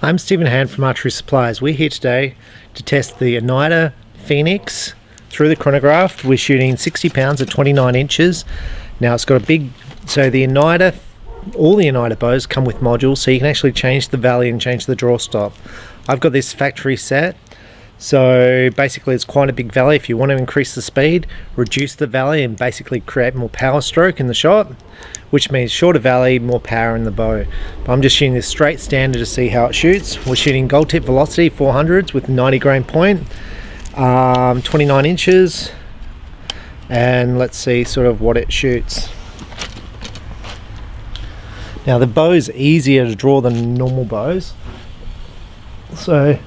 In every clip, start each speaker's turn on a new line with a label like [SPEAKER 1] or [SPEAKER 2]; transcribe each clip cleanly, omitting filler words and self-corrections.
[SPEAKER 1] I'm Stephen Hann from Archery Supplies. We're here today to test the Oneida Pheonix through the chronograph. We're shooting 60 pounds at 29 inches. Now it's got a big, so the Oneida, all the Oneida bows come with modules, so you can actually change the valley and change the draw stop. I've got this factory set, so basically it's quite a big valley. If you want to increase the speed, reduce the valley and basically create more power stroke in the shot, which means shorter valley, more power in the bow. But I'm just shooting this straight standard to see how it shoots. We're shooting gold tip velocity 400s with 90 grain point, 29 inches, and let's see sort of what it shoots. Now the bow's easier to draw than normal bows, so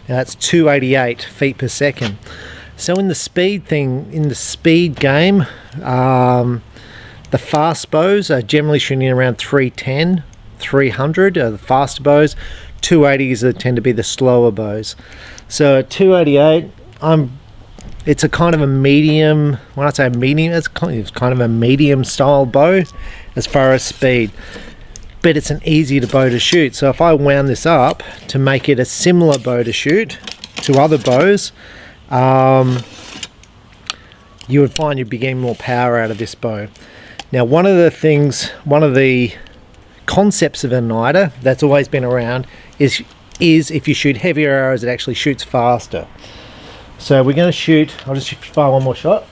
[SPEAKER 1] now that's 288 feet per second. So in the speed thing, in the speed game, the fast bows are generally shooting around 310, 300 are the faster bows. 280s tend to be the slower bows. So at 288, it's a kind of a medium. When I say medium, it's kind of a medium style bow as far as speed. But it's an easy bow to shoot. So if I wound this up to make it a similar bow to shoot to other bows, you would find you'd be getting more power out of this bow. Now one of the concepts of an Oneida that's always been around is if you shoot heavier arrows, it actually shoots faster. So we're going to shoot, I'll just fire one more shot.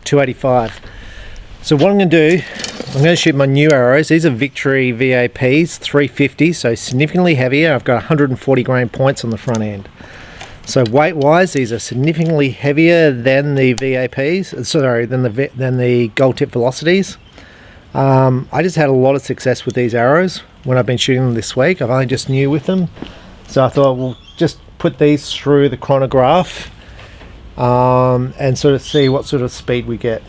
[SPEAKER 1] .285. So what I'm going to do, I'm going to shoot my new arrows. These are Victory VAPs 350, so significantly heavier. I've got 140 grain points on the front end. So weight wise, these are significantly heavier than the VAPs, sorry, than the gold tip velocities. I just had a lot of success with these arrows when I've been shooting them this week. I've only just new with them, so I thought we'll just put these through the chronograph and sort of see what sort of speed we get.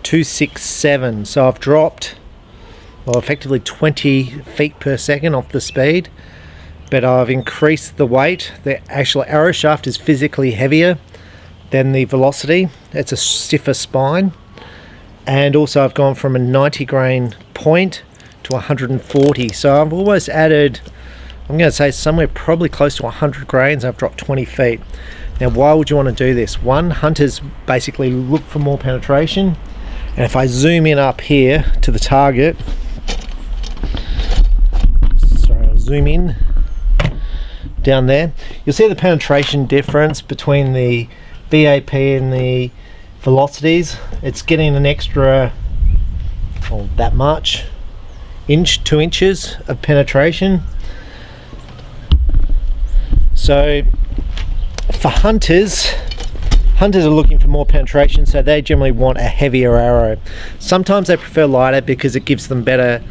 [SPEAKER 1] .267. So I've dropped, well, effectively 20 feet per second off the speed, but I've increased the weight. The actual arrow shaft is physically heavier than the velocity. It's a stiffer spine. And also I've gone from a 90 grain point to 140. So I've almost added, I'm going to say somewhere probably close to 100 grains. I've dropped 20 feet. Now why would you want to do this? One, hunters basically look for more penetration. And if I zoom in up here to the target, sorry, I'll zoom in down there, you'll see the penetration difference between the VAP and the velocities. It's getting an extra, well, that much, 2 inches of penetration. So for hunters are looking for more penetration, so they generally want a heavier arrow. Sometimes they prefer lighter because it gives them better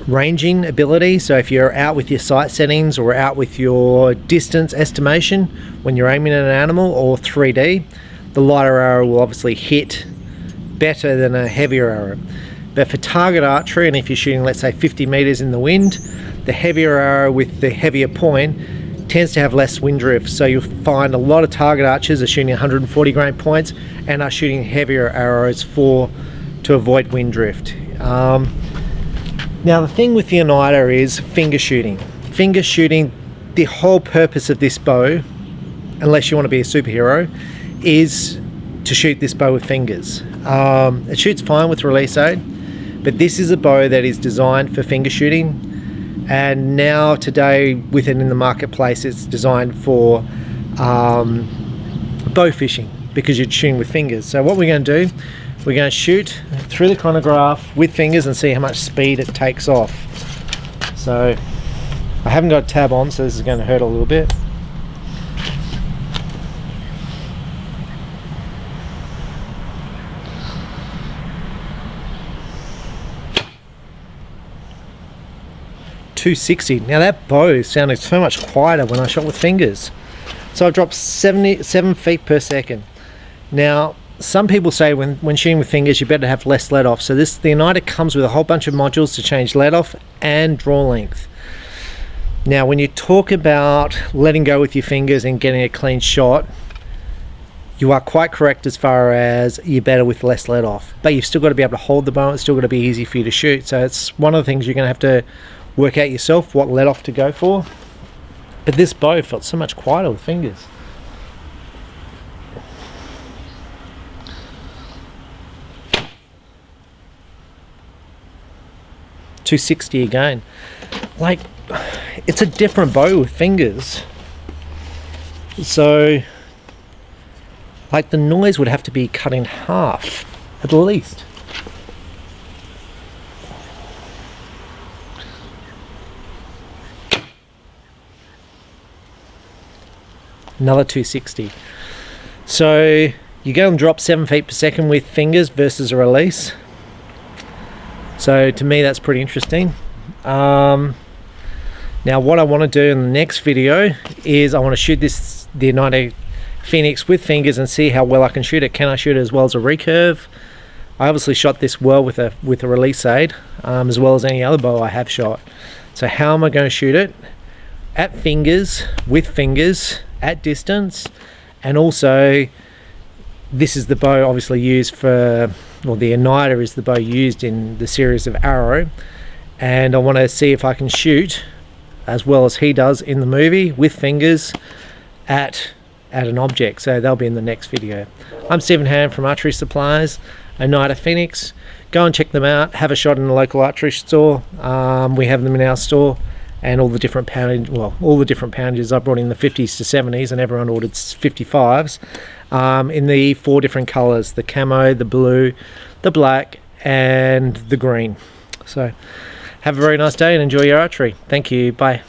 [SPEAKER 1] ranging ability. So if you're out with your sight settings or out with your distance estimation when you're aiming at an animal or 3D, the lighter arrow will obviously hit better than a heavier arrow. But for target archery, and if you're shooting, let's say 50 meters in the wind, the heavier arrow with the heavier point tends to have less wind drift. So you'll find a lot of target archers are shooting 140 grain points and are shooting heavier arrows to avoid wind drift. Now the thing with the Oneida is finger shooting. Finger shooting, the whole purpose of this bow, unless you want to be a superhero, is to shoot this bow with fingers. It shoots fine with release aid, but this is a bow that is designed for finger shooting, and now today with it in the marketplace, it's designed for bow fishing because you're shooting with fingers. So what we're going to do, we're going to shoot through the chronograph with fingers and see how much speed it takes off. So I haven't got a tab on, so this is going to hurt a little bit. .260. Now that bow sounded so much quieter when I shot with fingers. So I've dropped 77 feet per second. Now, some people say when shooting with fingers, you better have less let off. So the Oneida comes with a whole bunch of modules to change let off and draw length. Now, when you talk about letting go with your fingers and getting a clean shot, you are quite correct as far as you're better with less let off. But you've still got to be able to hold the bow. It's still got to be easy for you to shoot. So it's one of the things you're going to have to work out yourself, what let off to go for. But this bow felt so much quieter with fingers. .260 again. Like, it's a different bow with fingers. So, like, the noise would have to be cut in half, at least. Another 260. So you go and drop 7 feet per second with fingers versus a release. So to me, that's pretty interesting. Now what I want to do in the next video is I want to shoot the Oneida Pheonix with fingers and see how well I can shoot it. Can I shoot it as well as a recurve? I obviously shot this well with a release aid, as well as any other bow I have shot. So how am I going to shoot it? At fingers, with fingers, at distance, and also this is the bow obviously used for, well, the Oneida is the bow used in the series of Arrow, and I want to see if I can shoot as well as he does in the movie with fingers at an object. So they'll be in the next video. I'm Stephen Hann from Archery Supplies, Oneida Pheonix. Go and check them out, have a shot in the local archery store. We have them in our store, and all the different poundage, well, all the different poundages. I brought in the 50s to 70s, and everyone ordered 55s in the 4 different colors: the camo, the blue, the black, and the green. So have a very nice day and enjoy your archery. Thank you. Bye.